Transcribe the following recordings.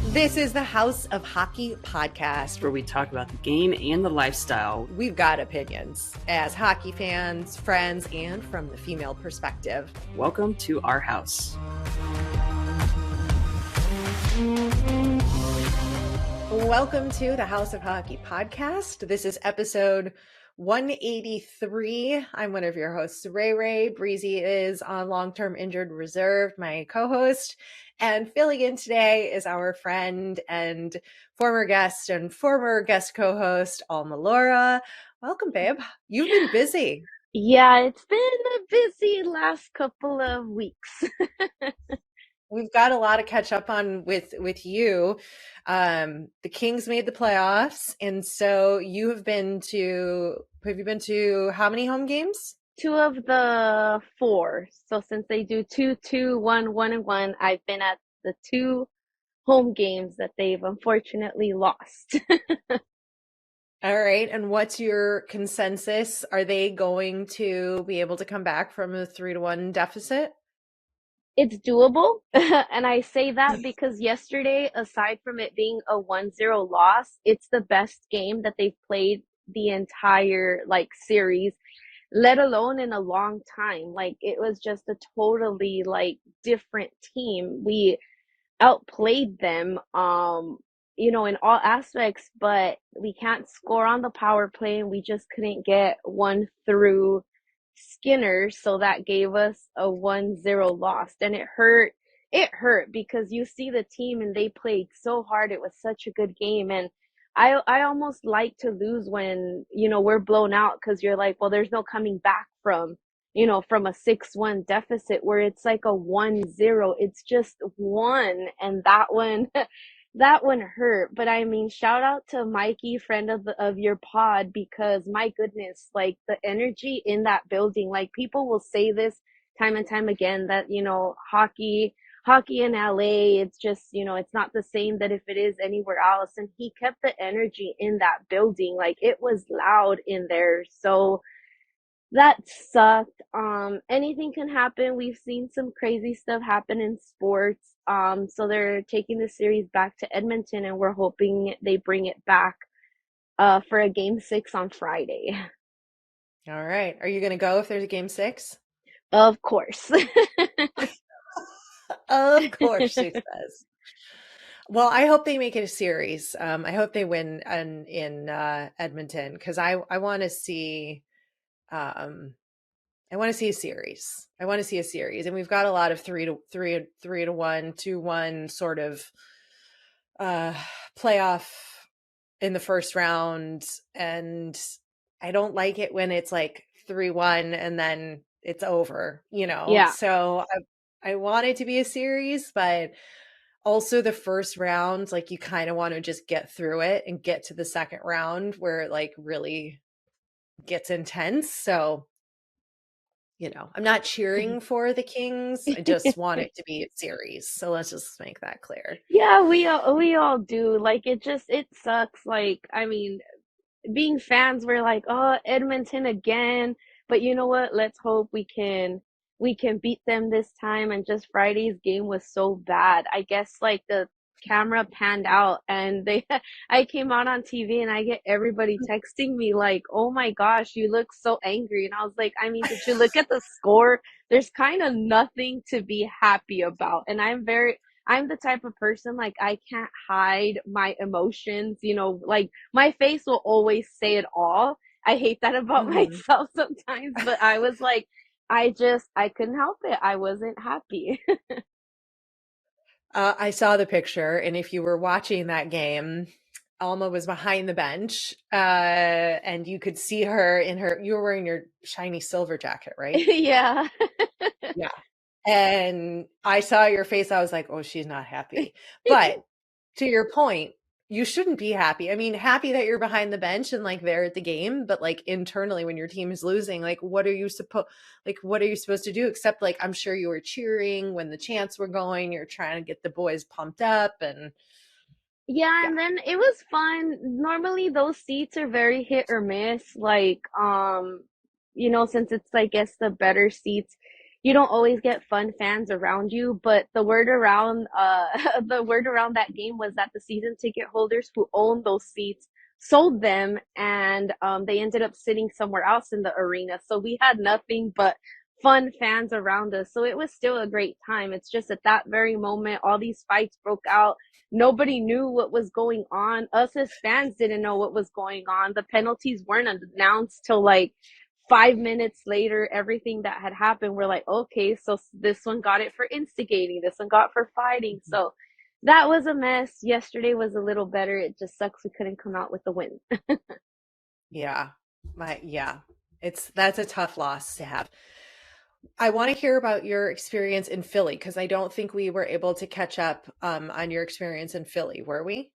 This is the House of Hockey podcast, where we talk about the game and the lifestyle. We've got opinions as hockey fans, friends, and from the female perspective. Welcome to our house. Welcome to the House of Hockey podcast. This is episode 183. I'm one of your hosts, Rae. Breezy is on long-term injured reserve, my co-host. And filling in today is our friend and former guest co-host, Alma Laura. Welcome, babe. You've been busy. Yeah, it's been a busy last couple of weeks. We've got a lot to catch up on with you. The Kings made the playoffs, and so have you been to how many home games? 2 of the 4. So since they do 2-2, 1-1, I've been at the 2 home games that they've unfortunately lost. All right. And what's your consensus? Are they going to be able to come back from a 3-1 deficit? It's doable. And I say that because yesterday, aside from it being a 1-0 loss, it's the best game that they've played the entire series, let alone in a long time. It was just a totally different team. We outplayed them in all aspects, but we can't score on the power play, and we just couldn't get one through Skinner, so that gave us a 1-0 loss. And it hurt because you see the team and they played so hard. It was such a good game, and I almost like to lose when we're blown out, because you're like, well, there's no coming back from a 6-1 deficit, where it's like a 1-0. It's just one, and that one hurt. But I mean, shout out to Mikey, friend of your pod, because my goodness, the energy in that building, people will say this time and time again, that hockey in LA, it's just it's not the same that if it is anywhere else. And he kept the energy in that building, it was loud in there. So that sucked. Anything can happen. We've seen some crazy stuff happen in sports. So they're taking the series back to Edmonton, and we're hoping they bring it back for a game 6 on Friday. All right. Are you going to go if there's a game 6? Of course. Of course, she says. Well, I hope they make it a series. I hope they win in Edmonton, because I want to see. I want to see a series. And we've got a lot of 3-1, 2-1 sort of playoff in the first round, and I don't like it when it's 3-1 and then it's over. Yeah. So I want it to be a series, but also the first round, you kind of want to just get through it and get to the second round where it really gets intense. So, I'm not cheering for the Kings. I just want it to be a series. So let's just make that clear. Yeah, we all do. It sucks. I mean, being fans, we're like, oh, Edmonton again. But you know what? Let's hope we can beat them this time. And just Friday's game was so bad. I guess the camera panned out, and I came out on TV, and I get everybody texting me oh my gosh, you look so angry. And I was like, I mean, did you look at the score? There's kind of nothing to be happy about. And I'm the type of person, I can't hide my emotions, my face will always say it all. I hate that about myself sometimes, but I was I couldn't help it. I wasn't happy. I saw the picture, and if you were watching that game, Alma was behind the bench, and you could see her you were wearing your shiny silver jacket, right? Yeah. Yeah. And I saw your face. I was like, oh, she's not happy. But to your point, you shouldn't be happy. I mean, happy that you're behind the bench and there at the game, but internally when your team is losing, what are you supposed to do? Except I'm sure you were cheering when the chants were going, you're trying to get the boys pumped up. And yeah, and then it was fun. Normally those seats are very hit or miss. Since it's I guess the better seats, you don't always get fun fans around you, but the word around the word around that game was that the season ticket holders who owned those seats sold them, and they ended up sitting somewhere else in the arena. So we had nothing but fun fans around us. So it was still a great time. It's just at that very moment, all these fights broke out. Nobody knew what was going on. Us as fans didn't know what was going on. The penalties weren't announced till like 5 minutes later. Everything that had happened, we're like, okay, so this one got it for instigating, this one got for fighting. So that was a mess. Yesterday was a little better. It just sucks we couldn't come out with the win. Yeah. Yeah. That's a tough loss to have. I want to hear about your experience in Philly because I don't think we were able to catch up on your experience in Philly, were we?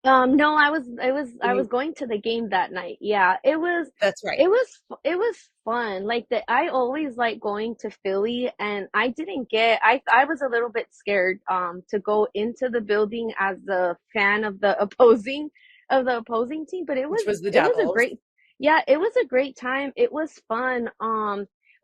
No, I was You, going to the game that night. Yeah, that's right. it was fun. Like I always like going to Philly, and I didn't get, I was a little bit scared to go into the building as a fan of the opposing team, but Which was the it was a Devils. great, yeah, it was a great time. It was fun.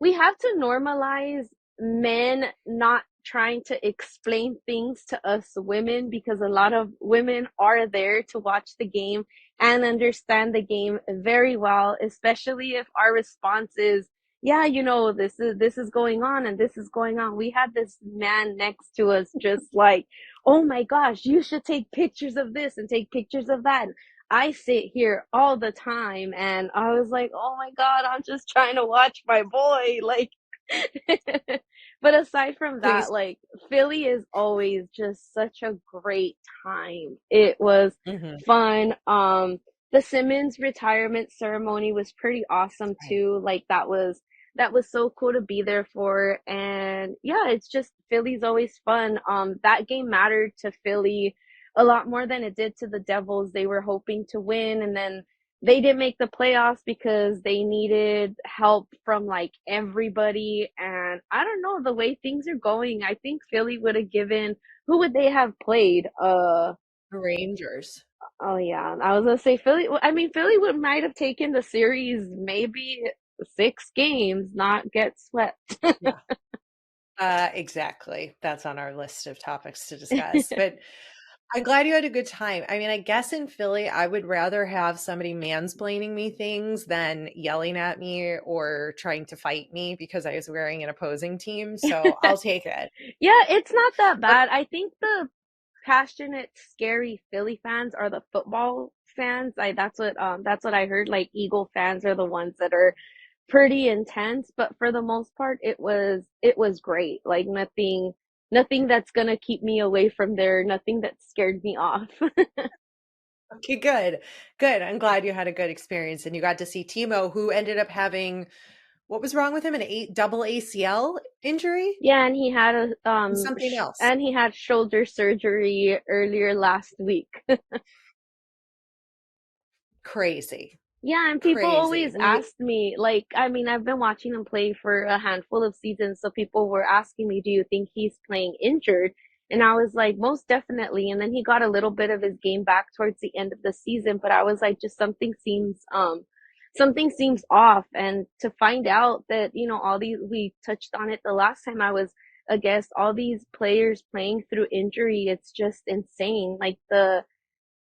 We have to normalize men not trying to explain things to us women, because a lot of women are there to watch the game and understand the game very well, especially if our response is, yeah, you know, this is going on and this is going on. We had this man next to us just like, oh my gosh, you should take pictures of this and take pictures of that. I sit here all the time, and I was like, oh my God, I'm just trying to watch my boy. Like, but aside from that, Please. like, Philly is always just such a great time. It was Hmm. fun. The Simmons retirement ceremony was pretty awesome Right. too. Like, that was so cool to be there for. And yeah, it's just Philly's always fun. That game mattered to Philly a lot more than it did to the Devils. They were hoping to win, and then they didn't make the playoffs because they needed help from like everybody. And I don't know, the way things are going, I think Philly would have given, who would they have played? Rangers. Oh yeah, I was gonna say Philly. I mean, Philly would might have taken the series maybe 6 games, not get swept. Yeah. Exactly. That's on our list of topics to discuss. But I'm glad you had a good time. I mean, I guess in Philly, I would rather have somebody mansplaining me things than yelling at me or trying to fight me because I was wearing an opposing team. So I'll take it. Yeah, it's not that But bad. I think the passionate, scary Philly fans are the football fans. That's what I heard. Like, Eagle fans are the ones that are pretty intense, but for the most part it was great. Like, nothing that's gonna keep me away from there, nothing that scared me off. okay, good. Good. I'm glad you had a good experience and you got to see Timo, who ended up having what was wrong with him? An double ACL injury Yeah, and he had and something else. and he had shoulder surgery earlier last week. Crazy. Yeah, and people Crazy. always We asked me, like, I mean, I've been watching him play for a handful of seasons, so people were asking me, do you think he's playing injured? And I was like, most definitely. And then he got a little bit of his game back towards the end of the season, but I was like, just something seems off. And to find out that, you know, all these, we touched on it the last time I was a guest, all these players playing through injury, it's just insane. Like,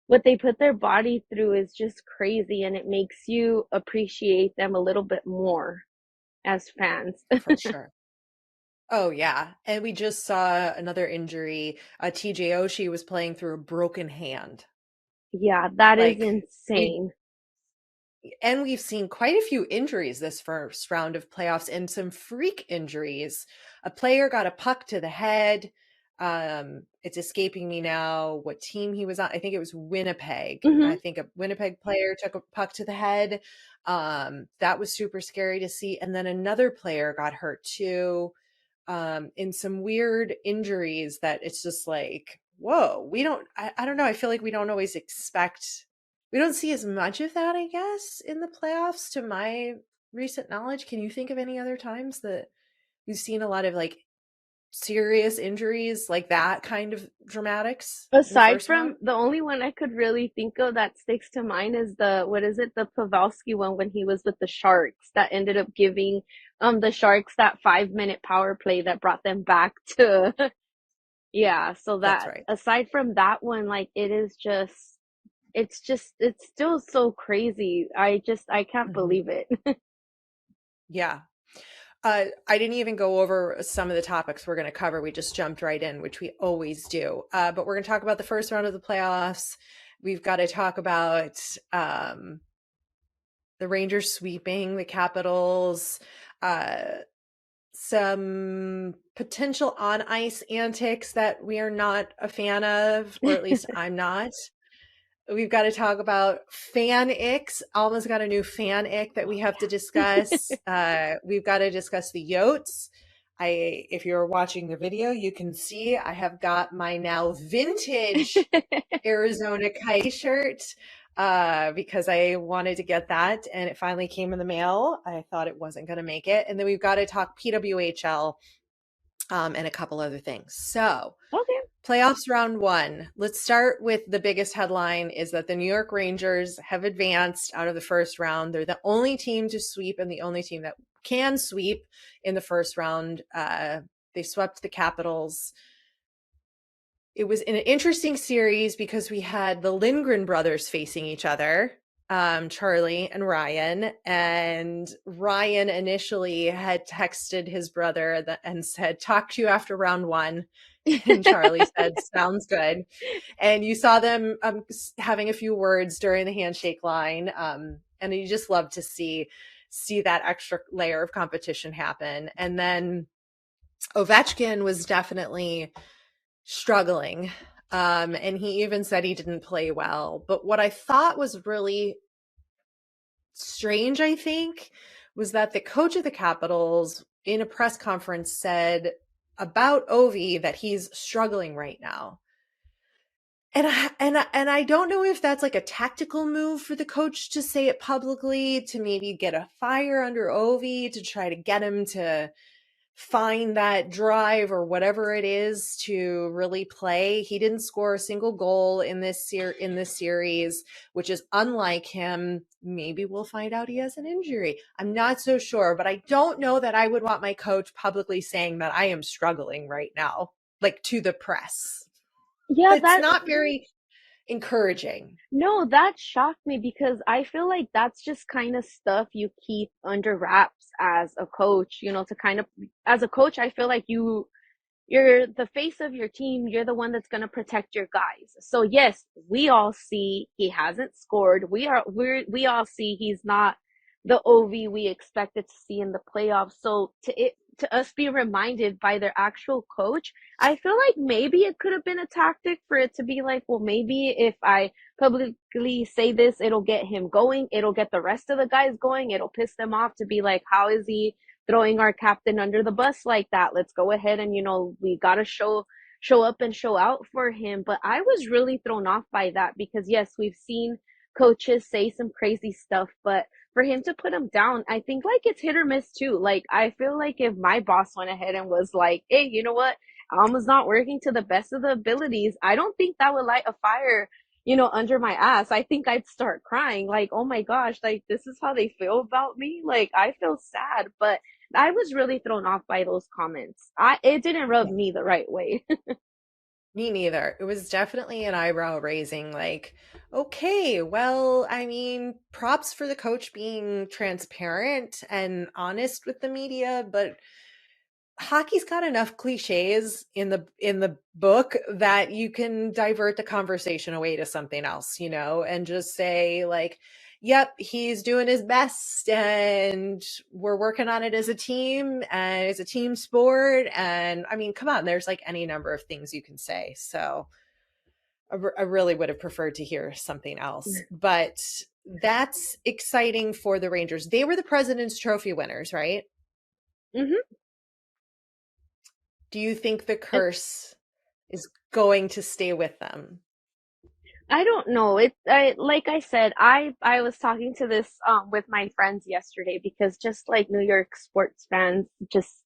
what they put their body through is just crazy, and it makes you appreciate them a little bit more as fans. for sure. Oh yeah. And we just saw another injury. TJ Oshie was playing through a broken hand. Yeah, that is Like we insane. and we've seen quite a few injuries this first round of playoffs and some freak injuries. A player got a puck to the head. It's escaping me now what team he was on. I think it was Winnipeg. I Hmm. think a Winnipeg player took a puck to the head. That was super scary to see. And then another player got hurt too, in some weird injuries that it's just like, whoa, I don't know. I feel like we don't always expect, we don't see as much of that, I guess, in the playoffs to my recent knowledge. Can you think of any other times that we've seen a lot of like serious injuries like that kind of dramatics in the Aside first from round? the only one I could really think of that sticks to mind is the what is it, the Pavelski one when he was with the Sharks that ended up giving the Sharks that 5 minute power play that brought them back to yeah, so That's that right. aside from that one, like it is just it's still so crazy. I can't Mhm. believe it. Yeah. I didn't even go over some of the topics we're going to cover. We just jumped right in, which we always do. But we're going to talk about the first round of the playoffs. We've got to talk about the Rangers sweeping the Capitals, uh, some potential on ice antics that we are not a fan of, or at least I'm not. We've got to talk about fan icks. Alma's got a new fan ick that we have to discuss. We've got to discuss the Yotes. If you're watching the video, you can see I have got my now vintage Arizona Kite shirt because I wanted to get that and it finally came in the mail. I thought it wasn't going to make it. And then we've got to talk PWHL and a couple other things. So, Okay. playoffs round one. Let's start with the biggest headline is that the New York Rangers have advanced out of the first round. They're the only team to sweep and the only team that can sweep in the first round. They swept the Capitals. It was an interesting series because we had the Lindgren brothers facing each other, Charlie and Ryan. And Ryan initially had texted his brother and said, "Talk to you after round one." And Charlie said, "Sounds good." And you saw them having a few words during the handshake line. And you just love to see that extra layer of competition happen. And then Ovechkin was definitely struggling. And he even said he didn't play well. But what I thought was really strange, I think, was that the coach of the Capitals in a press conference said about Ovi that he's struggling right now. And I don't know if that's like a tactical move for the coach to say it publicly to maybe get a fire under Ovi to try to get him to find that drive or whatever it is to really play. He didn't score a single goal in this series, which is unlike him. Maybe we'll find out he has an injury. I'm not so sure, but I don't know that I would want my coach publicly saying that I am struggling right now, like to the press. Yeah, That's not very encouraging. no, that shocked me because I feel like that's just kind of stuff you keep under wraps as a coach, to kind of, as a coach, I feel like you're the face of your team. You're the one that's going to protect your guys. So yes, we all see he hasn't scored. We all see he's not the OV we expected to see in the playoffs. So to us be reminded by their actual coach, I feel like maybe it could have been a tactic for it to be like, well, maybe if I publicly say this, it'll get him going. It'll get the rest of the guys going. It'll piss them off to be like, how is he throwing our captain under the bus like that? Let's go ahead and we got to show up and show out for him. But I was really thrown off by that because yes, we've seen coaches say some crazy stuff, but for him to put him down, I think like it's hit or miss too. Like I feel like if my boss went ahead and was like, "Hey, you know what? Alma's not working to the best of the abilities," I don't think that would light a fire, under my ass. I think I'd start crying like, "Oh my gosh, like this is how they feel about me?" Like I feel sad, but I was really thrown off by those comments. It didn't rub Yeah. me the right way. Me neither. It was definitely an eyebrow raising, like, okay, well, I mean, props for the coach being transparent and honest with the media, but hockey's got enough cliches in the book that you can divert the conversation away to something else, and just say like, yep, he's doing his best and we're working on it as a team and it's a team sport. And I mean, come on, there's like any number of things you can say. So I really would have preferred to hear something else, but that's exciting for the Rangers. They were the President's Trophy winners, right? hmm Do you think the And curse is going to stay with them? I don't know. Like I said, I was talking to this with my friends yesterday because just like New York sports fans, just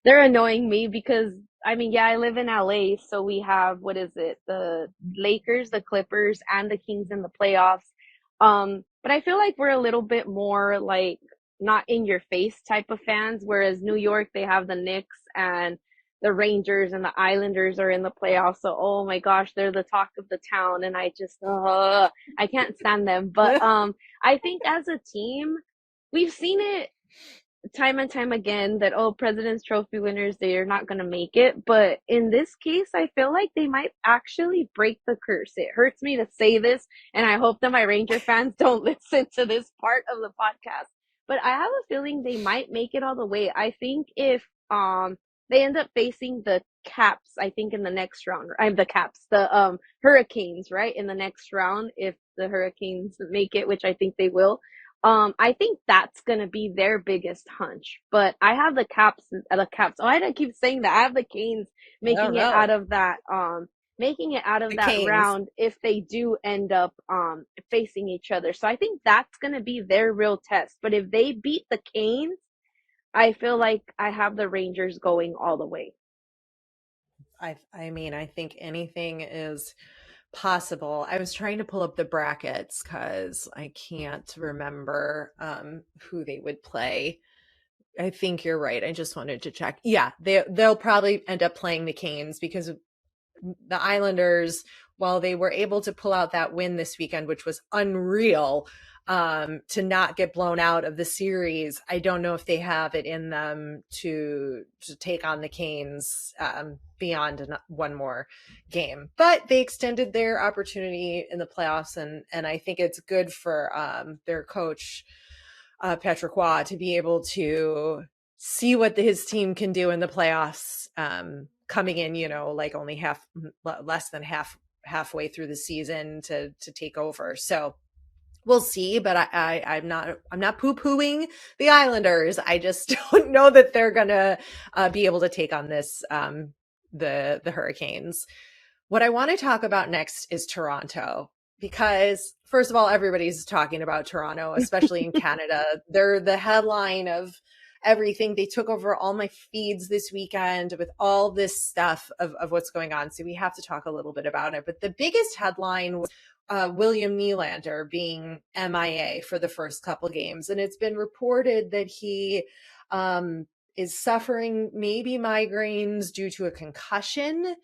they're annoying me because I mean, yeah, I live in LA, so we have what is it? The Lakers, the Clippers, and the Kings in the playoffs. But I feel like we're a little bit more like not in your face type of fans, whereas New York they have the Knicks and the Rangers and the Islanders are in the playoffs. So oh my gosh, they're the talk of the town, and I just I can't stand them. But I think as a team, we've seen it time and time again that oh president's trophy winners they're not going to make it, but in this case I feel like they might actually break the curse. It hurts me to say this, and I hope that my Ranger fans don't listen to this part of the podcast, but I have a feeling they might make it all the way. I think if they end up facing the Caps, I think in the next round, I'm the Caps, the Hurricanes, right, in the next round, if the Hurricanes make it, which I think they will. I think that's gonna be their biggest hunch. But I have the Caps. Oh, I keep saying that. I have the Canes I don't making it out know. of that, The Canes. round if they do end up facing each other. So I think that's gonna be their real test. But if they beat the Canes, I feel like I have the Rangers going all the way. I mean, I think anything is possible. I was trying to pull up the brackets because I can't remember who they would play. I think you're right. I just wanted to check. Yeah, they'll probably end up playing the Canes because the Islanders, while they were able to pull out that win this weekend, which was unreal, to not get blown out of the series, I don't know if they have it in them to take on the Canes beyond one more game. But they extended their opportunity in the playoffs, and I think it's good for their coach, Patrick Waugh, to be able to see what his team can do in the playoffs, coming in, like only less than halfway through the season to take over. So we'll see, but I'm not poo-pooing the Islanders. I just don't know that they're gonna be able to take on this the Hurricanes. What I want to talk about next is Toronto, because first of all, everybody's talking about Toronto, especially in Canada. They're the headline of everything. They took over all my feeds this weekend with all this stuff of what's going on. So we have to talk a little bit about it. But the biggest headline was William Nylander being MIA for the first couple games. And it's been reported that he is suffering maybe migraines due to a concussion.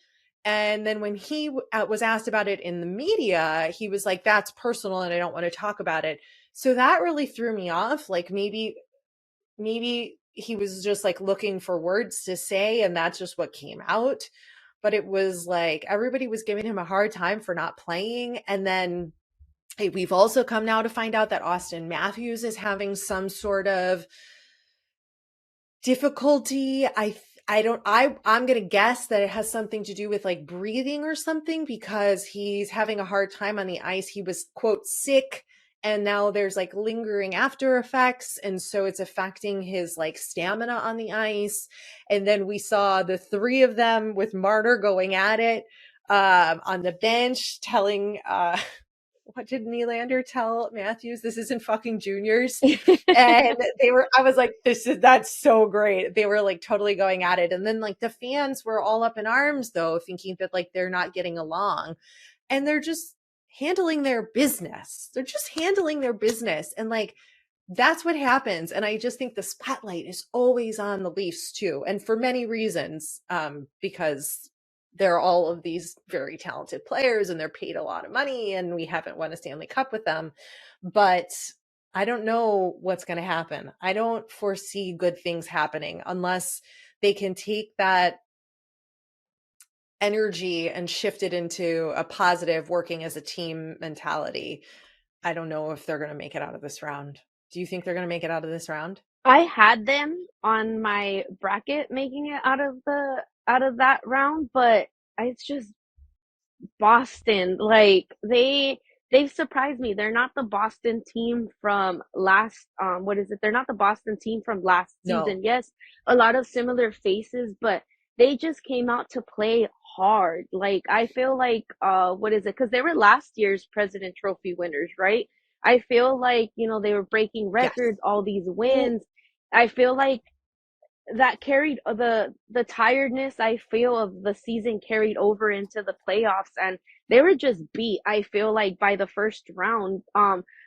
And then when he was asked about it in the media, he was like, that's personal and I don't want to talk about it. So that really threw me off. Like maybe he was just like looking for words to say and that's just what came out. But it was like everybody was giving him a hard time for not playing. And then we've also come now to find out that Austin Matthews is having some sort of difficulty. I'm going to guess that it has something to do with like breathing or something, because he's having a hard time on the ice. He was, quote, sick, and now there's like lingering after effects. And so it's affecting his like stamina on the ice. And then we saw the three of them with Marner going at it on the bench, telling, what did Nylander tell Matthews? This isn't fucking juniors. And I was like, that's so great. They were like totally going at it. And then like the fans were all up in arms though, thinking that like they're not getting along, and they're just handling their business. They're just handling their business. And like, that's what happens. And I just think the spotlight is always on the Leafs too. And for many reasons, because they're all of these very talented players and they're paid a lot of money, and we haven't won a Stanley Cup with them. But I don't know what's going to happen. I don't foresee good things happening unless they can take that energy and shift it into a positive working as a team mentality. I don't know if they're going to make it out of this round. Do you think they're going to make it out of this round? I had them on my bracket making it out of that round, but it's just Boston. Like they've surprised me. They're not the Boston team from last what is it? They're not the Boston team from last season. No. Yes, a lot of similar faces, but they just came out to play hard. Like I feel like what is it? Because they were last year's President Trophy winners, right? I feel like, they were breaking Yes. records, all these wins. I feel like that carried the tiredness I feel of the season carried over into the playoffs, and they were just beat, I feel like, by the first round.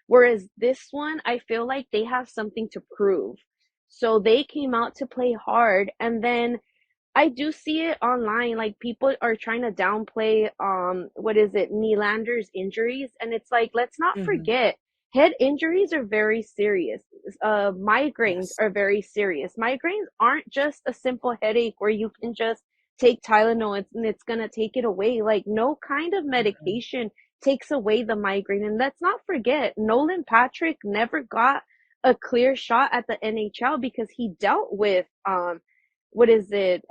Whereas this one, I feel like they have something to prove. So they came out to play hard, and then I do see it online. Like people are trying to downplay what is it, Nylander's injuries, and it's like let's not Mhm. forget head injuries are very serious. Migraines Yes. are very serious. Migraines aren't just a simple headache where you can just take Tylenol and it's gonna take it away. Like no kind of Mhm. medication takes away the migraine. And let's not forget, Nolan Patrick never got a clear shot at the NHL because he dealt with what is it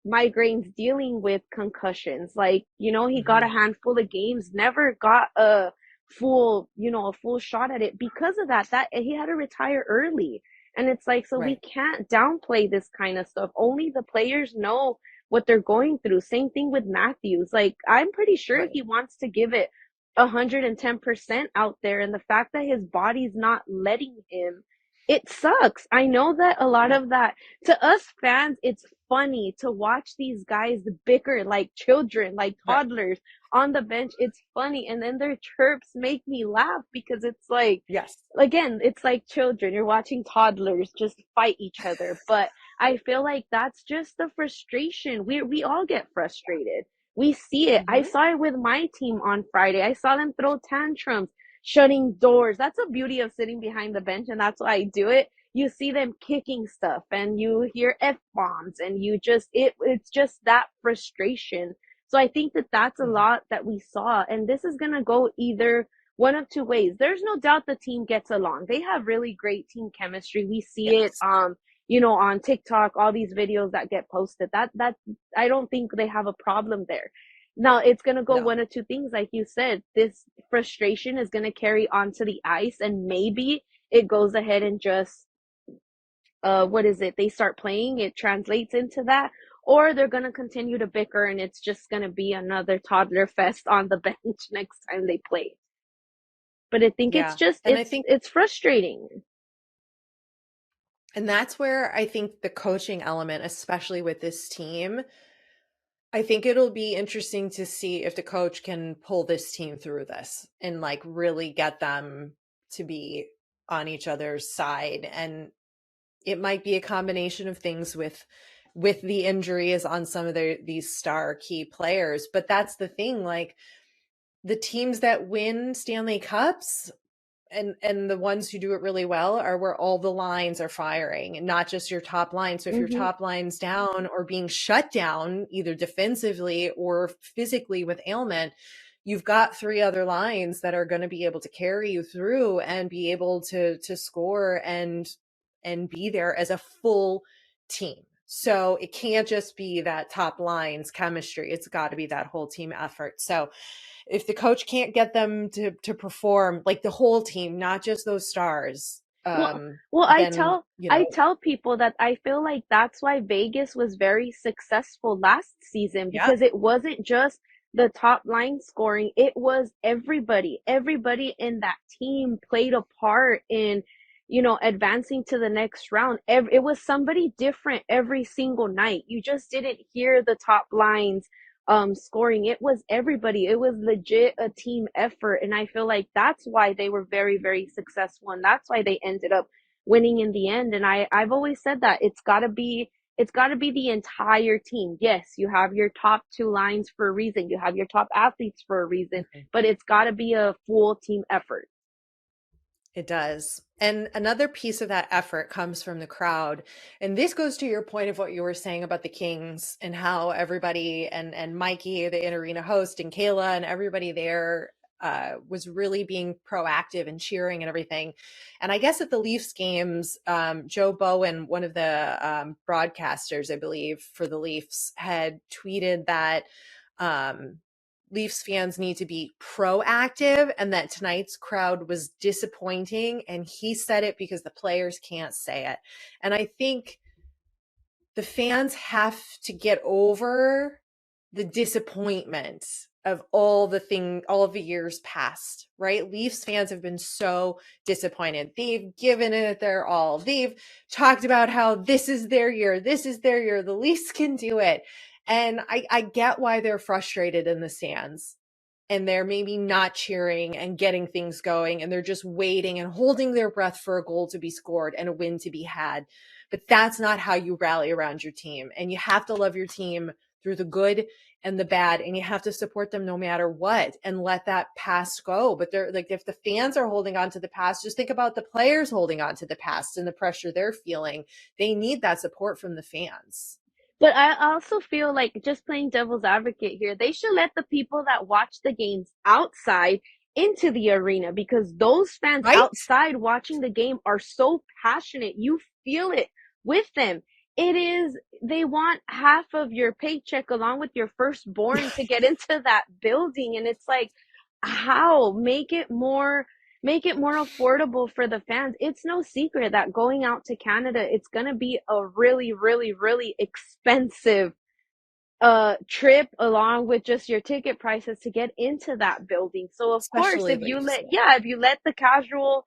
migraines dealing with concussions. Like, you know, he got a Mhm. handful of games, never got a full, you know, a full shot at it because of that he had to retire early. And it's like, so we Right. can't downplay this kind of stuff. Only the players know what they're going through. Same thing with Matthews. Like, I'm pretty sure Right. he wants to give it 110% out there, and the fact that his body's not letting him, it sucks. I know that a lot Yeah. of that, to us fans, it's funny to watch these guys bicker like children, like Right. toddlers on the bench. It's funny. And then their chirps make me laugh because it's like, Yes. again, it's like children. You're watching toddlers just fight each other. But I feel like that's just the frustration. We all get frustrated. We see it. I Mhm. saw it with my team on Friday. I saw them throw tantrums, shutting doors. That's the beauty of sitting behind the bench, and that's why I do it. You see them kicking stuff and you hear F bombs, and you just it's just that frustration. So I think that that's a Mhm. lot that we saw, and this is going to go either one of two ways. There's no doubt the team gets along. They have really great team chemistry. We see it Yes. you know, on TikTok, all these videos that get posted. That I don't think they have a problem there. Now it's gonna go No. one of two things, like you said. This frustration is gonna carry onto the ice, and maybe it goes ahead and just what is it? They start playing, it translates into that, or they're gonna continue to bicker, and it's just gonna be another toddler fest on the bench next time they play. But I think it's Yeah. just And I think it's frustrating. and that's where I think the coaching element, especially with this team, I think it'll be interesting to see if the coach can pull this team through this and like really get them to be on each other's side. And it might be a combination of things with the injuries on some of these star key players. But that's the thing, like the teams that win Stanley Cups and the ones who do it really well are where all the lines are firing and not just your top line. So if your Mm-hmm. top line's down or being shut down either defensively or physically with ailment, you've got three other lines that are going to be able to carry you through and be able to score and be there as a full team. So it can't just be that top line's chemistry. It's got to be that whole team effort. So if the coach can't get them to perform like the whole team, not just those stars, Well, well, then I tell people that I feel like that's why Vegas was very successful last season, yeah, because it wasn't just the top line scoring, it was everybody. Everybody in that team played a part in, you know, advancing to the next round. It was somebody different every single night. You just didn't hear the top lines scoring. It was everybody. It was legit a team effort, and I feel like that's why they were very, very successful, and that's why they ended up winning in the end. And I've always said that it's got to be the entire team. Yes, you have your top two lines for a reason, you have your top athletes for a reason, mhm, but it's got to be a full team effort. it does. And another piece of that effort comes from the crowd. And this goes to your point of what you were saying about the Kings and how everybody and Mikey, the in arena host, and Kayla and everybody there was really being proactive and cheering and everything. And I guess at the Leafs games, Joe Bowen, one of the broadcasters, I believe, for the Leafs, had tweeted that Leafs fans need to be proactive and that tonight's crowd was disappointing. And he said it because the players can't say it. And I think the fans have to get over the disappointment of all of the years past, right? Leafs fans have been so disappointed. They've given it their all. They've talked about how this is their year. This is their year. The Leafs can do it. And I get why they're frustrated in the stands and they're maybe not cheering and getting things going. And they're just waiting and holding their breath for a goal to be scored and a win to be had. But that's not how you rally around your team. And you have to love your team through the good and the bad, and you have to support them no matter what and let that past go. But they're like, if the fans are holding on to the past, just think about the players holding on to the past and the pressure they're feeling. They need that support from the fans. But I also feel like, just playing devil's advocate here, they should let the people that watch the games outside into the arena, because those fans Right? outside watching the game are so passionate. You feel it with them. It is, they want half of your paycheck along with your firstborn to get into that building. And it's like, how? Make it more affordable for the fans. It's no secret that going out to Canada, it's going to be a really, really, really expensive trip, along with just your ticket prices to get into that building. So of course, Especially Leafs. if you let the casual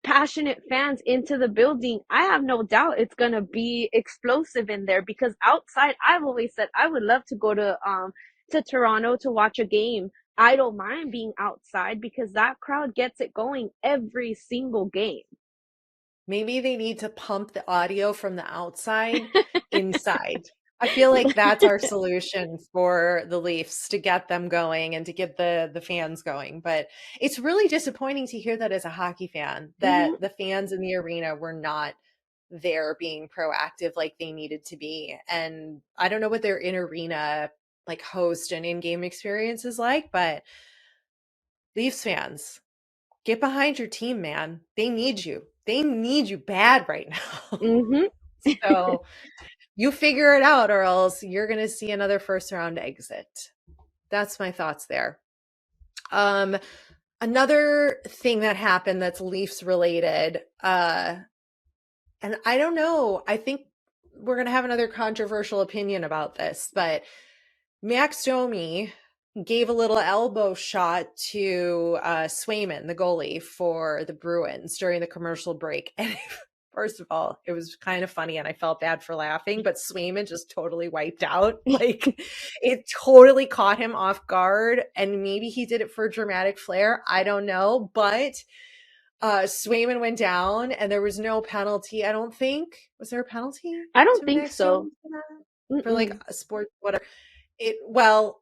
passionate fans into the building, I have no doubt it's going to be explosive in there, because outside, I've always said I would love to go to Toronto to watch a game. I don't mind being outside because that crowd gets it going every single game. Maybe they need to pump the audio from the outside inside. I feel like that's our solution for the Leafs, to get them going and to get the fans going. But it's really disappointing to hear that as a hockey fan, Mhm. that the fans in the arena were not there being proactive like they needed to be. And I don't know what their in arena like host and in-game experience is like, but Leafs fans, get behind your team, man. They need you. They need you bad right now. Mhm. So you figure it out, or else you're going to see another first round exit. That's my thoughts there. Um, Another thing that happened that's Leafs related, and I don't know, I think we're going to have another controversial opinion about this, but Max Domi gave a little elbow shot to Swayman, the goalie for the Bruins, during the commercial break. And first of all, it was kind of funny and I felt bad for laughing, but Swayman just totally wiped out. Like, it totally caught him off guard. And maybe he did it for dramatic flair. I don't know. But Swayman went down and there was no penalty, I don't think. Was there a penalty I don't to think Max so. Domi for that? For like Mm-mm. a sport, whatever. Well,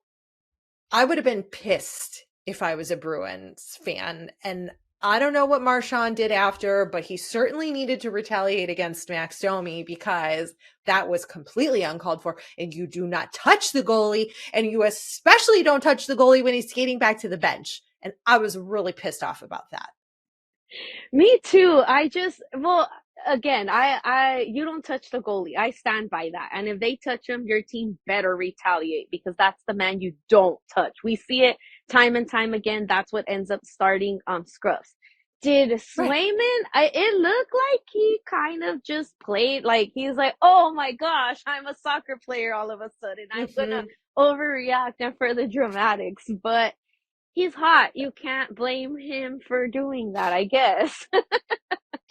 I would have been pissed if I was a Bruins fan. And I don't know what Marchand did after, but he certainly needed to retaliate against Max Domi, because that was completely uncalled for. And you do not touch the goalie. And you especially don't touch the goalie when he's skating back to the bench. And I was really pissed off about that. Me too. Well, again, you don't touch the goalie. I stand by that. And if they touch him, your team better retaliate, because that's the man you don't touch. We see it time and time again. That's what ends up starting scruffs. Did Right. Swayman? It looked like he kind of just played like he's like, oh my gosh, I'm a soccer player all of a sudden. I'm gonna Mm-hmm. overreact and for the dramatics, but he's hot. You can't blame him for doing that, I guess.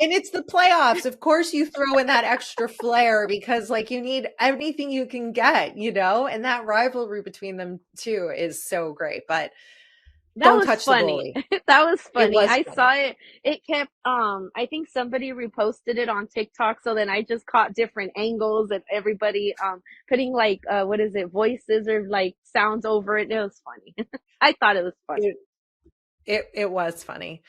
And it's the playoffs. Of course, you throw in that extra flair because, like, you need anything you can get, and that rivalry between them two is so great. But That don't was touch the funny. goalie. That was It funny. was I funny. saw it. It kept I think somebody reposted it on TikTok, so then I just caught different angles and everybody putting like what is it, voices or like sounds over it. It was funny. I thought it was funny. It was funny.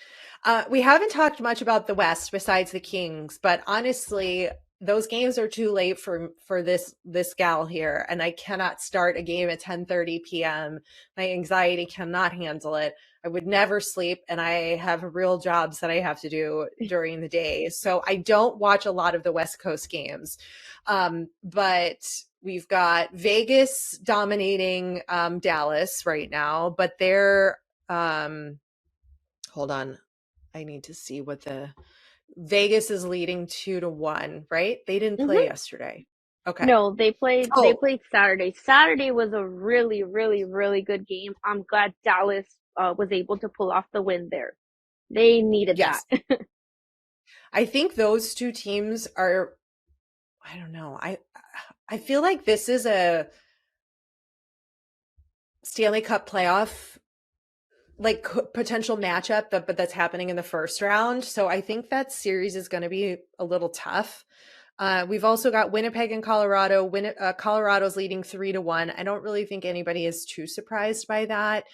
We haven't talked much about the West besides the Kings, but honestly, those games are too late for this gal here, and I cannot start a game at 10:30 p.m. My anxiety cannot handle it. I would never sleep, and I have real jobs that I have to do during the day, so I don't watch a lot of the West Coast games. But we've got Vegas dominating Dallas right now, but they're hold on. I need to see what the Vegas is leading 2-1, right? They didn't play Mhm. yesterday. Okay. No, they Oh, played Saturday. Saturday was a really, really, really good game. I'm glad Dallas was able to pull off the win there. They needed that. yes. I think those two teams are, I don't know. I feel like this is a Stanley Cup playoff like potential matchup but that's happening in the first round. So I think that series is going to be a little tough. We've also got Winnipeg and Colorado. Colorado's leading 3-1. I don't really think anybody is too surprised by that.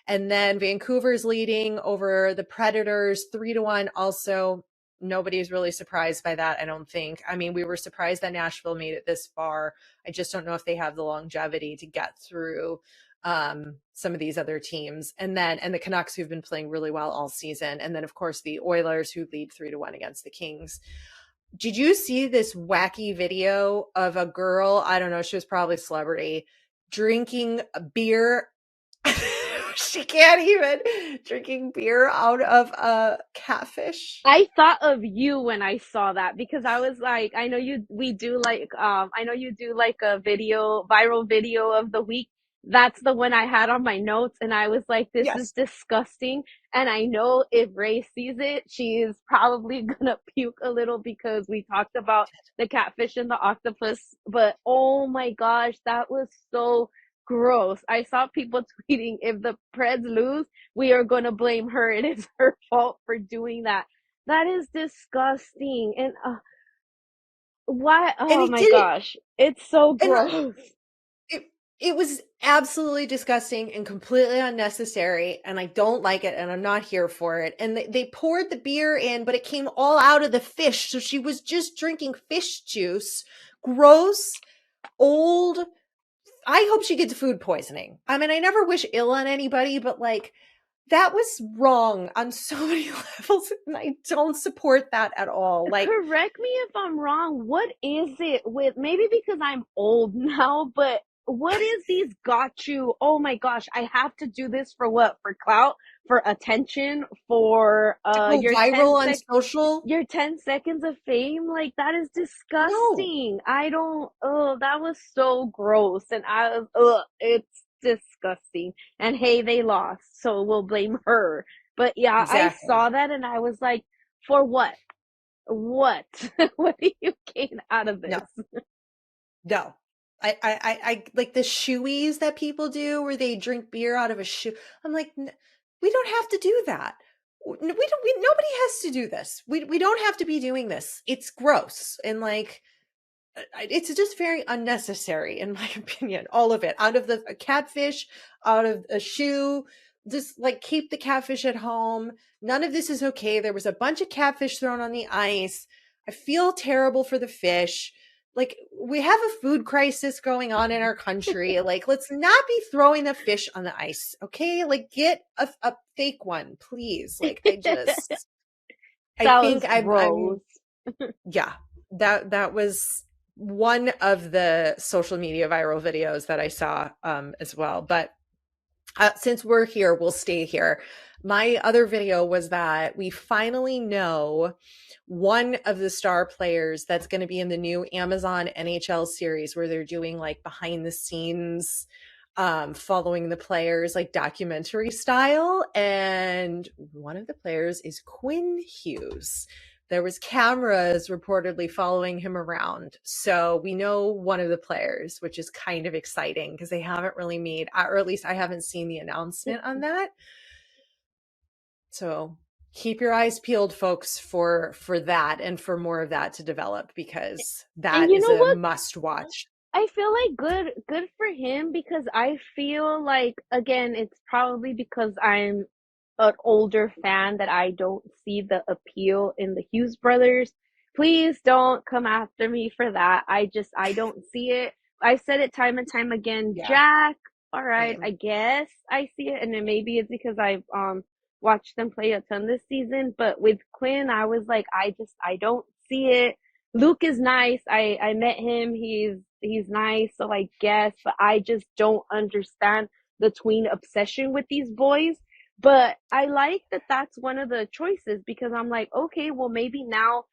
And then Vancouver's leading over the Predators 3-1. Also, nobody's really surprised by that, I don't think. I mean, we were surprised that Nashville made it this far. I just don't know if they have the longevity to get through some of these other teams. And the Canucks, who've been playing really well all season. And then, of course, the Oilers, who lead 3-1 against the Kings. Did you see this wacky video of a girl? I don't know. She was probably a celebrity drinking a beer. She can't even drinking beer out of a catfish. I thought of you when I saw that because I was like, I know you do like a viral video of the week. That's the one I had on my notes, and I was like, this is Yes. disgusting. And I know if Rae sees it, she's probably gonna puke a little because we talked about the catfish and the octopus. But oh my gosh, that was so gross. I saw people tweeting, if the Preds lose, we are going to blame her and it's her fault for doing that. That is disgusting. And why? And Oh it my did it. gosh. It's so And gross. it, it was absolutely disgusting and completely unnecessary. And I don't like it. And I'm not here for it. And they poured the beer in, but it came all out of the fish. So she was just drinking fish juice. Gross, old. I hope she gets food poisoning. I mean, I never wish ill on anybody, but like, that was wrong on so many levels, and I don't support that at all. Like, Correct me if I'm wrong. What is it with, maybe because I'm old now, but what is these got you? Oh my gosh, I have to do this for what? For clout, for attention, for to go your 10 viral on sec social? your 10 seconds of fame. Like, that is No, disgusting. I don't, oh, that was so gross. And I was, it's disgusting. And hey, they lost, so we'll blame her. But yeah, I exactly. saw that and I was like, for what? What? What do you gain out of this? No, no. I like the shoeies that people do where they drink beer out of a shoe. I'm like, we don't have to do that. Nobody has to do this. We don't have to be doing this. It's gross. And like, it's just very unnecessary in my opinion, all of it. Out of the catfish, out of a shoe, just like keep the catfish at home. None of this is okay. There was a bunch of catfish thrown on the ice. I feel terrible for the fish. Like, we have a food crisis going on in our country. Like, let's not be throwing the fish on the ice, okay? Like, get a fake one, please. Like, I That think was gross. I'm yeah, that was one of the social media viral videos that I saw as well. But since we're here, we'll stay here. My other video was that we finally know one of the star players that's going to be in the new Amazon NHL series where they're doing like behind the scenes, following the players like documentary style. And one of the players is Quinn Hughes. There was cameras reportedly following him around. So we know one of the players, which is kind of exciting because they haven't really made, or at least I haven't seen the announcement on that. So keep your eyes peeled, folks, for that and for more of that to develop, because And that you is know a what? must watch. I feel like good for him because I feel like, again, it's probably because I'm an older fan that I don't see the appeal in the Hughes brothers. Please don't come after me for that. I don't see it. I've said it time and time again. Yeah, Jack, all right, same. I guess I see it, and then maybe it's because I've watched them play a ton this season. But with Quinn, I was like, I don't see it. Luke is nice. I met him. He's nice, so I guess, but I just don't understand the tween obsession with these boys. But I like that that's one of the choices because I'm like, okay, well maybe now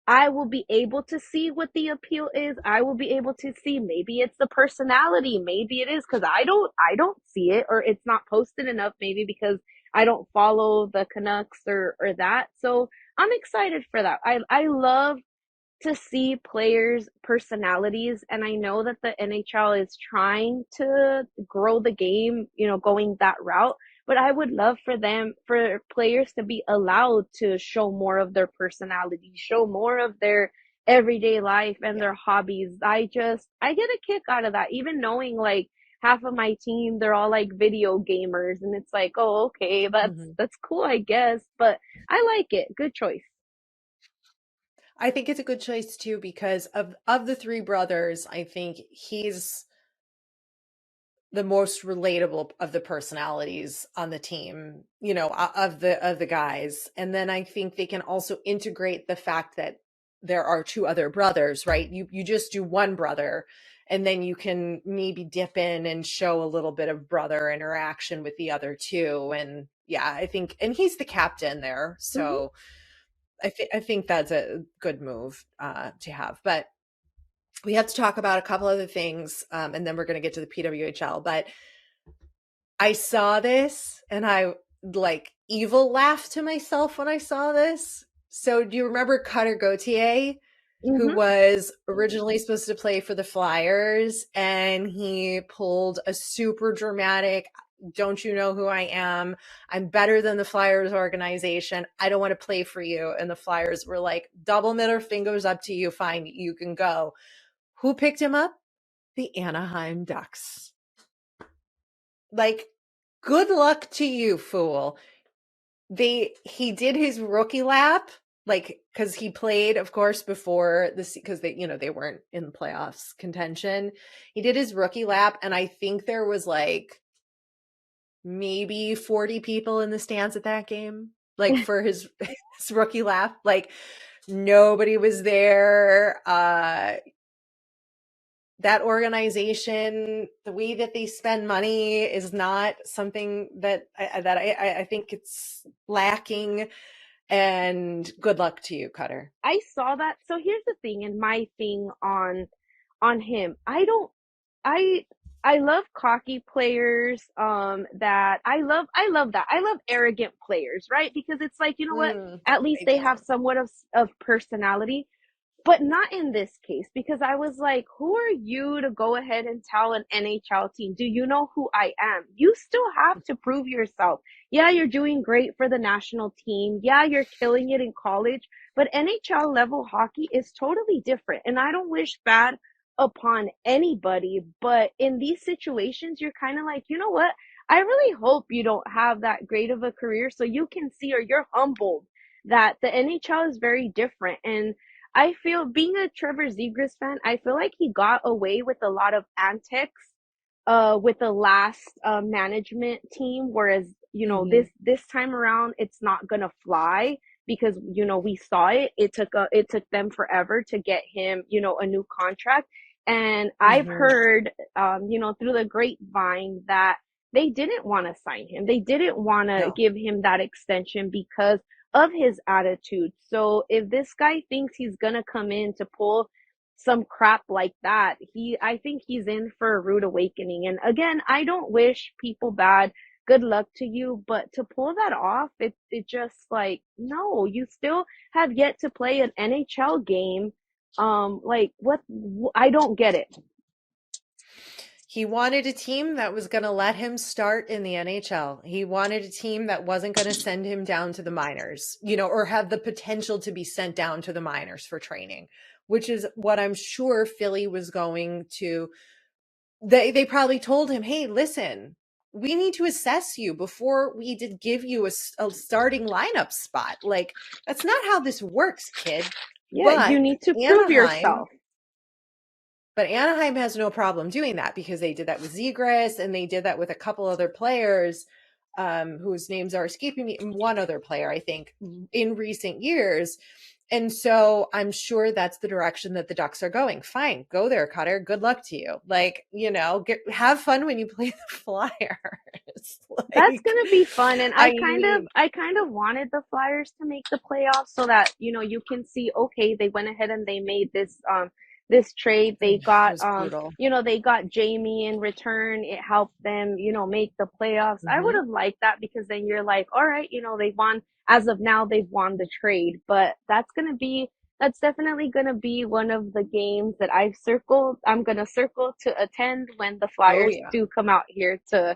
I will be able to see what the appeal is. I will be able to see, maybe it's the personality, maybe it is because I don't see it, or it's not posted enough, maybe because I don't follow the Canucks or that. So I'm excited for that. I love to see players' personalities, and I know that the NHL is trying to grow the game, going that route. But I would love for players to be allowed to show more of their personality, show more of their everyday life and Yeah. their hobbies. I get a kick out of that, even knowing like half of my team, they're all like video gamers, and it's like, oh, okay, Mhm. that's cool, I guess. But I like it. Good choice. I think it's a good choice too because of the three brothers, I think he's the most relatable of the personalities on the team, of the guys. And then I think they can also integrate the fact that there are two other brothers, right? You just do one brother and then you can maybe dip in and show a little bit of brother interaction with the other two. And yeah, I think, and he's the captain there. Hmm. So I think that's a good move to have. But we have to talk about a couple other things, and then we're going to get to the PWHL. But I saw this and I like evil laughed to myself when I saw this. So do you remember Cutter Gauthier, who Hmm. was originally supposed to play for the Flyers, and he pulled a super dramatic, don't you know who I am? I'm better than the Flyers organization. I don't want to play for you. And the Flyers were like, double middle fingers up to you. Fine, you can go. Who picked him up? The Anaheim Ducks. Like, good luck to you, fool. He did his rookie lap, like, because he played, of course, before this, because they weren't in playoffs contention. He did his rookie lap, and I think there was like maybe 40 people in the stands at that game, like for his, his rookie lap. Like, nobody was there. That organization, the way that they spend money is not something that I think it's lacking. And good luck to you, Cutter. I saw that. So here's the thing, and my thing on him. I don't I I love cocky players, that I love that. I love arrogant players, right? Because it's like, you know what? At least I they do have too. somewhat of personality. But not in this case, because I was like, who are you to go ahead and tell an NHL team, do you know who I am? You still have to prove yourself. Yeah, you're doing great for the national team. Yeah, you're killing it in college, but NHL level hockey is totally different. And I don't wish bad upon anybody, but in these situations, you're kind of like, you know what? I really hope you don't have that great of a career so you can see, or you're humbled that the NHL is very different. And I feel, being a Trevor Zegras fan, I feel like he got away with a lot of antics with the last management team, whereas Mm-hmm. this time around it's not gonna fly, because we saw it. It took them forever to get him a new contract, and I've Mm-hmm. heard through the grapevine that they didn't want to sign him. They didn't want to No. give him that extension because of his attitude. So if this guy thinks he's gonna come in to pull some crap like that, I think he's in for a rude awakening. And again, I don't wish people bad. Good luck to you, but to pull that off, it just like, no, you still have yet to play an NHL game. Like, what? I don't get it. He wanted a team that was going to let him start in the NHL. He wanted a team that wasn't going to send him down to the minors, or have the potential to be sent down to the minors for training, which is what I'm sure Philly was going to. They probably told him, hey, listen, we need to assess you before we did give you a starting lineup spot. Like, that's not how this works, kid. Yeah, you But need to prove Anaheim yourself. but Anaheim has no problem doing that because they did that with Zegras and they did that with a couple other players, whose names are escaping me. One other player, I think, in recent years. And so I'm sure that's the direction that the Ducks are going. Fine, go there, Cutter. Good luck to you. Like, have fun when you play the Flyers. That's Like, gonna be fun, and I mean, I kind of wanted the Flyers to make the playoffs so that you can see, okay, they went ahead and they made this trade. They it got was brutal. they got Jamie in return. It helped them make the playoffs. I would Hmm. have liked that because then you're like, all right, they won. As of now, they've won the trade, but that's definitely gonna be one of the games that I've circled. I'm gonna circle to attend when the Oh Flyers yeah. do come out here to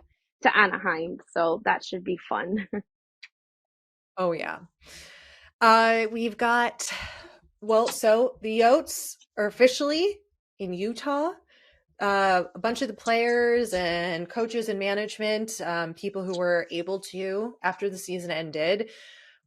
Anaheim. So that should be fun. Oh yeah. We've got, so the Yotes are officially in Utah. A bunch of the players and coaches and management, people who were able to, after the season ended,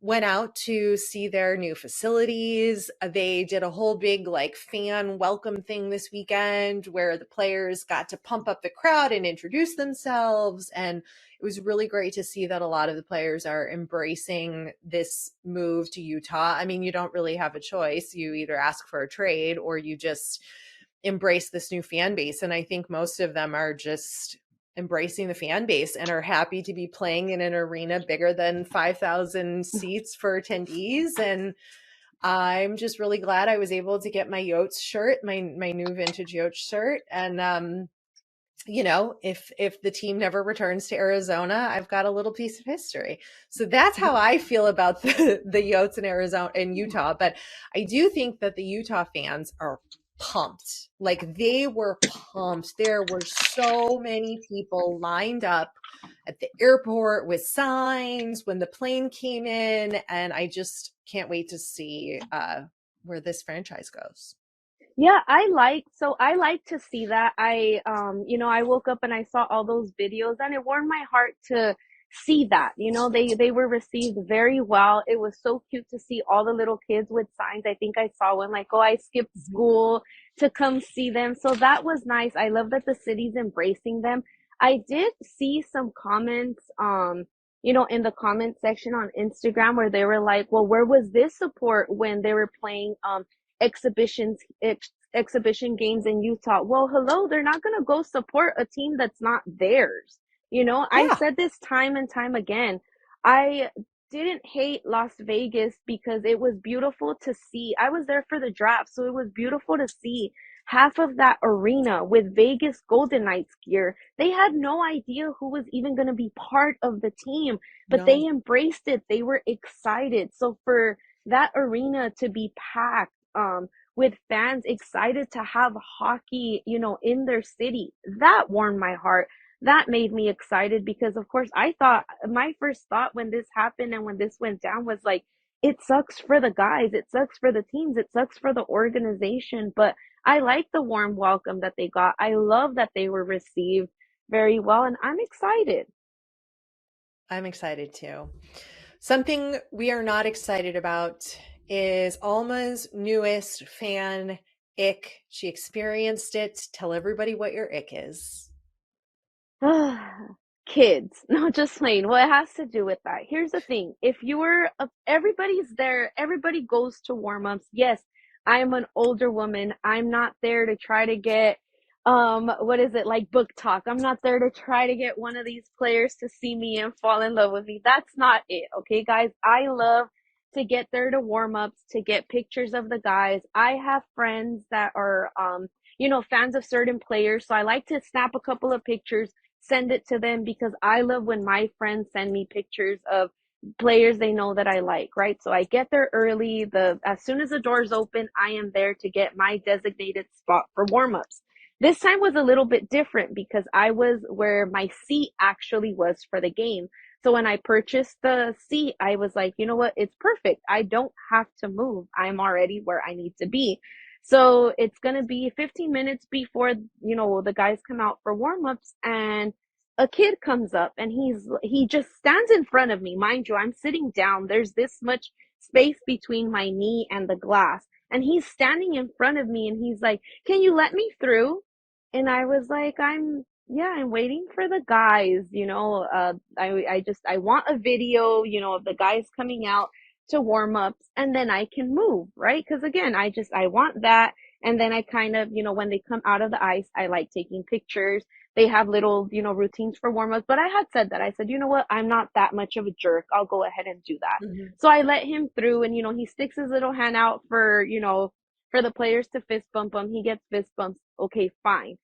went out to see their new facilities. They did a whole big like fan welcome thing this weekend where the players got to pump up the crowd and introduce themselves. And it was really great to see that a lot of the players are embracing this move to Utah. I mean, you don't really have a choice. You either ask for a trade or you just embrace this new fan base. And I think most of them are just embracing the fan base and are happy to be playing in an arena bigger than 5,000 seats for attendees. And I'm just really glad I was able to get my Yotes shirt, my new vintage Yotes shirt. And if the team never returns to Arizona, I've got a little piece of history. So that's how I feel about the Yotes in Arizona and Utah. But I do think that the Utah fans are pumped. Like they were pumped. There were so many people lined up at the airport with signs when the plane came in. And I just can't wait to see where this franchise goes. Yeah, I like to see that. I woke up and I saw all those videos and it warmed my heart to see that. They were received very well. It was so cute to see all the little kids with signs. I think I saw one like, "Oh, I skipped school to come see them." So that was nice. I love that the city's embracing them. I did see some comments in the comment section on Instagram where they were like, "Well, where was this support when they were playing exhibitions exhibition games in Utah?" Well, hello, they're not going to go support a team that's not theirs. I Yeah. said this time and time again. I didn't hate Las Vegas because it was beautiful to see. I was there for the draft, so it was beautiful to see half of that arena with Vegas Golden Knights gear. They had no idea who was even going to be part of the team, but they No. embraced it. They were excited. So for that arena to be packed, with fans excited to have hockey, in their city, that warmed my heart. That made me excited because, of course, I thought my first thought when this happened and when this went down was like, it sucks for the guys, it sucks for the teams, it sucks for the organization. But I like the warm welcome that they got. I love that they were received very well, and I'm excited. I'm excited too. Something we are not excited about is Alma's newest fan, Ick. She experienced it. Tell everybody what your Ick is. Kids. No, just plain. Well, it has to do with that. Here's the thing. If you were, everybody's there, everybody goes to warm-ups. Yes, I am an older woman. I'm not there to try to get, what is it, like book talk. I'm not there to try to get one of these players to see me and fall in love with me. That's not it. Okay, guys? I love to get there to warm-ups, to get pictures of the guys. I have friends that are, fans of certain players. So I like to snap a couple of pictures, send it to them because I love when my friends send me pictures of players they know that I like, right? So I get there early. As soon as the doors open, I am there to get my designated spot for warm-ups. This time was a little bit different because I was where my seat actually was for the game. So when I purchased the seat, I was like, you know what? It's perfect. I don't have to move. I'm already where I need to be. So it's going to be 15 minutes before, the guys come out for warm-ups, and a kid comes up and he just stands in front of me. Mind you, I'm sitting down. There's this much space between my knee and the glass. And he's standing in front of me and he's like, "Can you let me through?" And I was like, I'm waiting for the guys, I want a video, of the guys coming out to warm ups and then I can move, right? Because again, I want that. And then I kind of, when they come out of the ice, I like taking pictures. They have little, routines for warm ups. But I had said that. I said, you know what? I'm not that much of a jerk. I'll go ahead and do that. Mhm. So I let him through and, he sticks his little hand out for the players to fist bump him. He gets fist bumps. Okay, fine.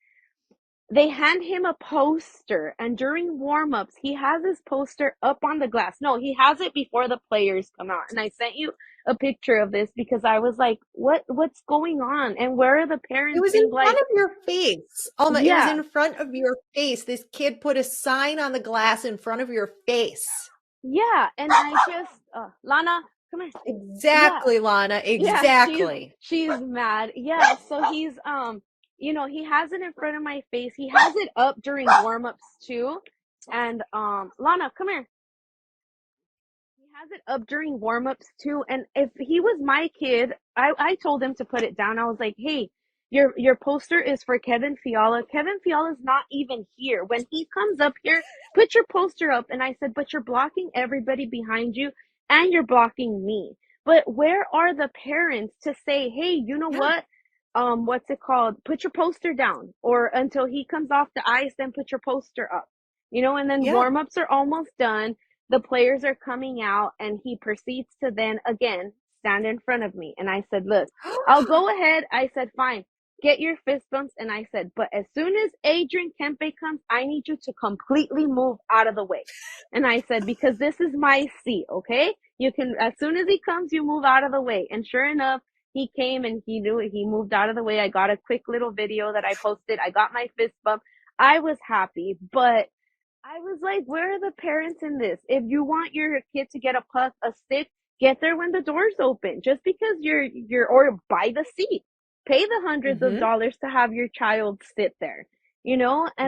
They hand him a poster, and during warm-ups, he has his poster up on the glass. No, he has it before the players come out. And I sent you a picture of this because I was like, what's going on? And where are the It parents was in being front like, of your face. Alma, it was yeah, in front of your face. This kid put a sign on the glass in front of your face. yeah. And I just, Lana, come here. Yeah, Exactly, Lana. yeah, Exactly. she's mad. Yeah, so he's he has it in front of my face. He has it up during warm-ups too. And Lana, come here. He has it up during warm-ups too. And if he was my kid, I told him to put it down. I was like, hey, your poster is for Kevin Fiala. Kevin Fiala's not even here. When he comes up here, put your poster up. And I said, but you're blocking everybody behind you and you're blocking me. But where are the parents to say, hey, you know Yeah. what? What's it called? Put your poster down. Or until he comes off the ice, then put your poster up. And then Yeah. warm-ups are almost done. The players are coming out and he proceeds to then again stand in front of me. And I said, look, I'll go ahead. I said, fine, get your fist bumps. And I said, but as soon as Adrian Kempe comes, I need you to completely move out of the way. And I said, because this is my seat, okay? You can, as soon as he comes, you move out of the way. And sure enough, he came and he knew it. He moved out of the way. I got a quick little video that I posted. I got my fist bump. I was happy, but I was like, where are the parents in this? If you want your kid to get a puck, a stick, get there when the doors open. Just because or buy the seat. Pay the hundreds of Mm-hmm. dollars to have your child sit there. And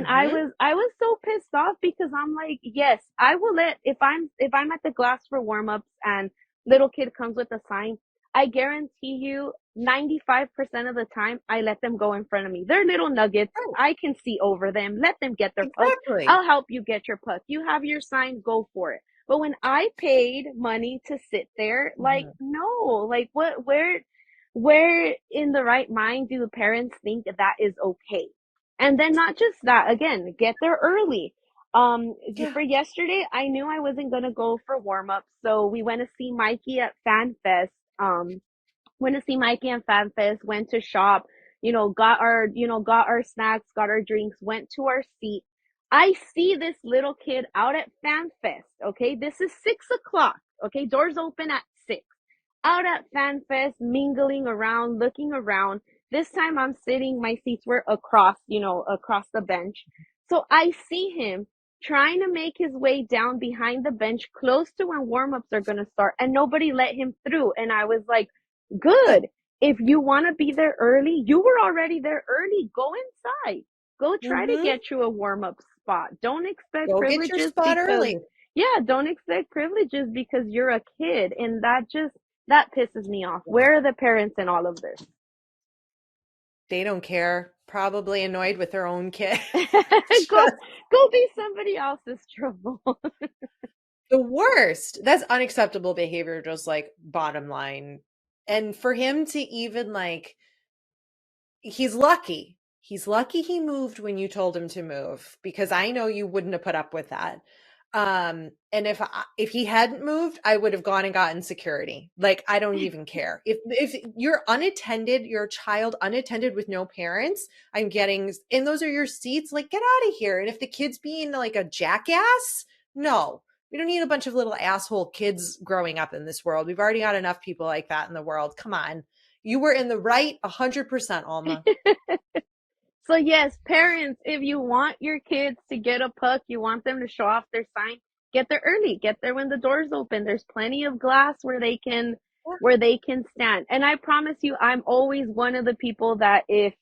I Mm-hmm. was so pissed off because I'm like, yes, I will if I'm at the glass for warm-ups and little kid comes with a sign, I guarantee you 95% of the time I let them go in front of me. They're little nuggets. Right. I can see over them. Let them get their puck. Exactly. I'll help you get your puck. You have your sign, go for it. But when I paid money to sit there, like, no, like where in the right mind do the parents think that is okay? And then not just that, again, get there early. Yeah. For yesterday, I knew I wasn't gonna go for warm up, so we went to see Mikey at Fan Fest. Went to see Mikey and Fan Fest, went to shop, got our snacks, got our drinks, went to our seat. I see this little kid out at Fan Fest. Okay, this is 6 o'clock. Okay, doors open at 6. Out at Fan Fest, mingling around, looking around. This time I'm sitting, my seats were across the bench. So I see him trying to make his way down behind the bench close to when warm-ups are going to start, and nobody let him through. And I was like, good. If you want to be there early, you were already there early. Go inside. Go try to Mm-hmm. get you a warm-up spot. Don't expect Go get your privileges spot because, early. yeah, don't expect privileges because you're a kid. And that pisses me off. Where are the parents in all of this? They don't care. Probably annoyed with their own kid. Go be somebody else's trouble. The worst. That's unacceptable behavior, just like bottom line. And for him to even like, he's lucky. He's lucky he moved when you told him to move because I know you wouldn't have put up with that. And if he hadn't moved, I would have gone and gotten security. Like I don't even care. If you're unattended, your child unattended with no parents, and those are your seats, like get out of here. And if the kid's being like a jackass, no. We don't need a bunch of little asshole kids growing up in this world. We've already got enough people like that in the world. Come on. You were in the right 100%, Alma. So yes, parents, if you want your kids to get a puck, you want them to show off their sign, get there early. Get there when the doors open. There's plenty of glass where they can stand. And I promise you, I'm always one of the people that if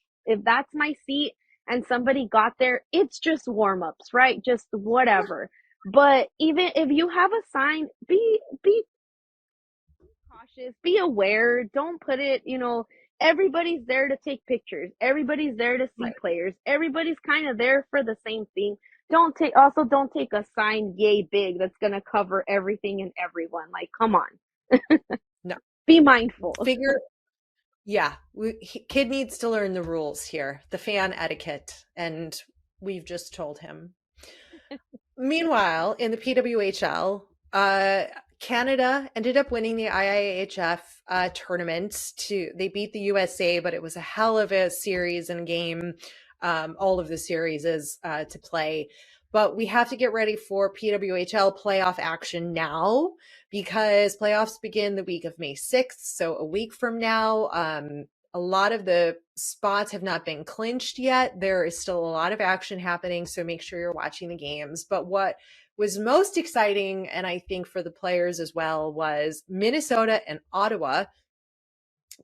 that's my seat and somebody got there, it's just warm-ups, right? Just whatever. But even if you have a sign, be cautious, be aware, don't put it, everybody's there to take pictures. Everybody's there to see Right. players. Everybody's kind of there for the same thing. Don't take a sign yay big that's going to cover everything and everyone. Like, come on. No. Be mindful. Yeah, kid needs to learn the rules here, the fan etiquette, and we've just told him. Meanwhile, in the PWHL, Canada ended up winning the IIHF tournament. They beat the USA, but it was a hell of a series and game. All of the series is to play. But we have to get ready for PWHL playoff action now because playoffs begin the week of May 6th. So a week from now, a lot of the spots have not been clinched yet. There is still a lot of action happening, so make sure you're watching the games. But what was most exciting, and I think for the players as well, was Minnesota and Ottawa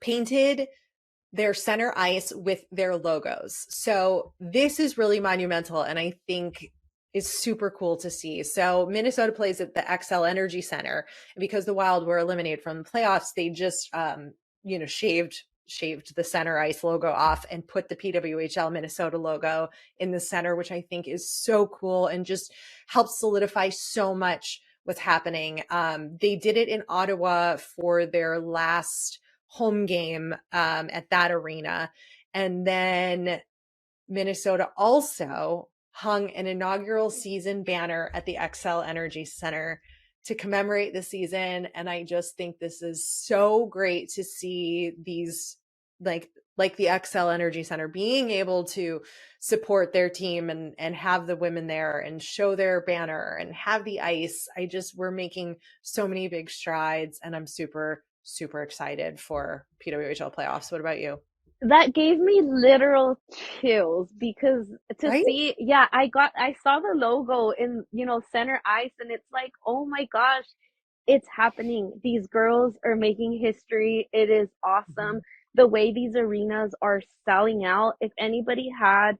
painted their center ice with their logos. So this is really monumental, and I think is super cool to see. So Minnesota plays at the XL Energy Center, and because the Wild were eliminated from the playoffs, they just shaved the center ice logo off and put the PWHL Minnesota logo in the center, which I think is so cool and just helps solidify so much what's happening. They did it in Ottawa for their last home game at that arena. And then Minnesota also hung an inaugural season banner at the XL Energy Center to commemorate the season. And I just think this is so great to see these like the XL Energy Center being able to support their team and have the women there and show their banner and have the ice. We're making so many big strides, and I'm super, super excited for PWHL playoffs. What about you? That gave me literal chills because to Right? see, I saw the logo in, center ice, and it's like, oh my gosh, it's happening. These girls are making history. It is awesome. The way these arenas are selling out. If anybody had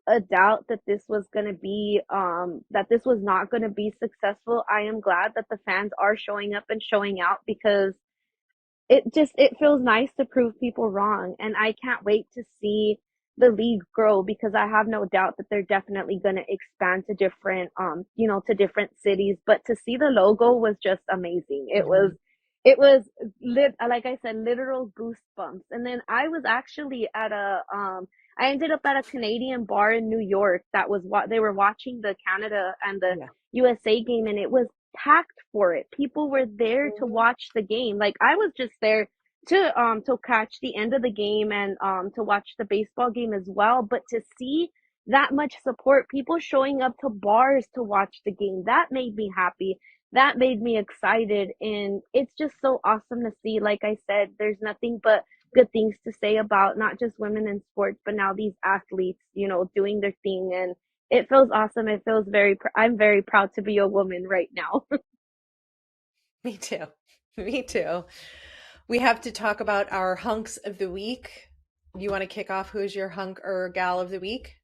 a doubt that this was going to be, that this was not going to be successful, I am glad that the fans are showing up and showing out because it feels nice to prove people wrong, and I can't wait to see the league grow because I have no doubt that they're definitely going to expand to different to different cities. But to see the logo was just amazing. It was like I said, literal goosebumps. And then I was actually at I ended up at a Canadian bar in New York that was what they were watching the Canada and the USA game, and it was packed for it. People were there to watch the game. Like I was just there to catch the end of the game and to watch the baseball game as well. But to see that much support, people showing up to bars to watch the game, that made me happy. That made me excited, and it's just so awesome to see. Like I said, there's nothing but good things to say about not just women in sports, but now these athletes, doing their thing, and it feels awesome. It feels I'm very proud to be a woman right now. Me too. Me too. We have to talk about our hunks of the week. You want to kick off who's your hunk or gal of the week?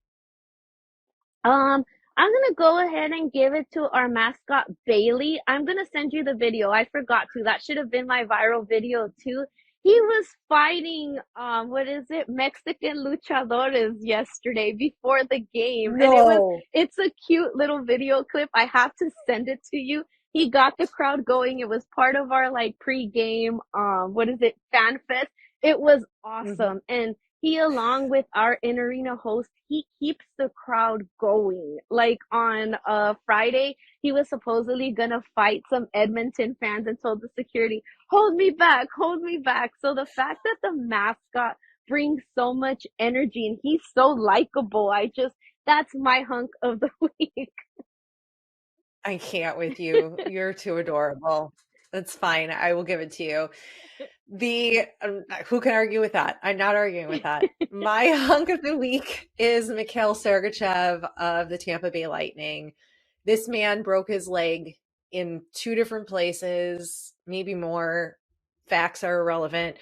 I'm gonna go ahead and give it to our mascot Bailey. I'm gonna send you the video. I forgot to. That should have been my viral video too. He was fighting what is it? Mexican luchadores yesterday before the game. And No. it's a cute little video clip. I have to send it to you. He got the crowd going. It was part of our like pre-game what is it? Fan fest. It was awesome. And he, along with our in arena host, he keeps the crowd going. Like on Friday, he was supposedly gonna fight some Edmonton fans and told the security, hold me back, hold me back. So the fact that the mascot brings so much energy and he's so likable, that's my hunk of the week. I can't with you. You're too adorable. That's fine. I will give it to you. Who can argue with that? I'm not arguing with that. My hunk of the week is Mikhail Sergachev of the Tampa Bay Lightning. This man broke his leg in 2 different places, maybe more. Facts are irrelevant.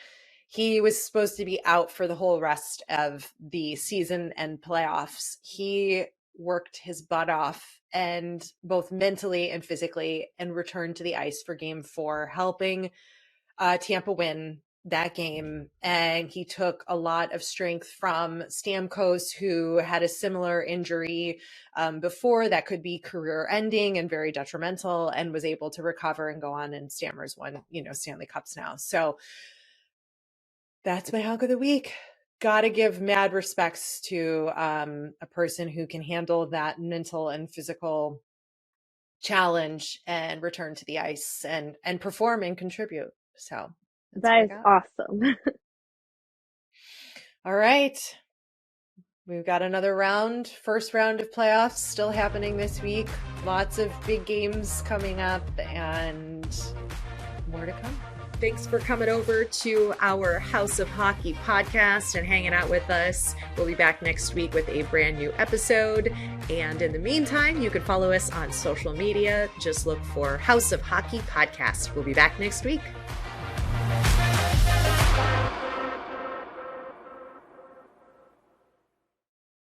He was supposed to be out for the whole rest of the season and playoffs. He worked his butt off, and both mentally and physically, and returned to the ice for game 4, helping Tampa win that game, and he took a lot of strength from Stamkos, who had a similar injury before that could be career ending and very detrimental, and was able to recover and go on, and Stammer's won, Stanley Cups now. So that's my hug of the week. Gotta give mad respects to a person who can handle that mental and physical challenge and return to the ice and perform and contribute. So that is awesome. All right. We've got another round, first round of playoffs still happening this week. Lots of big games coming up and more to come. Thanks for coming over to our House of Hockey podcast and hanging out with us. We'll be back next week with a brand new episode. And in the meantime, you can follow us on social media. Just look for House of Hockey podcast. We'll be back next week.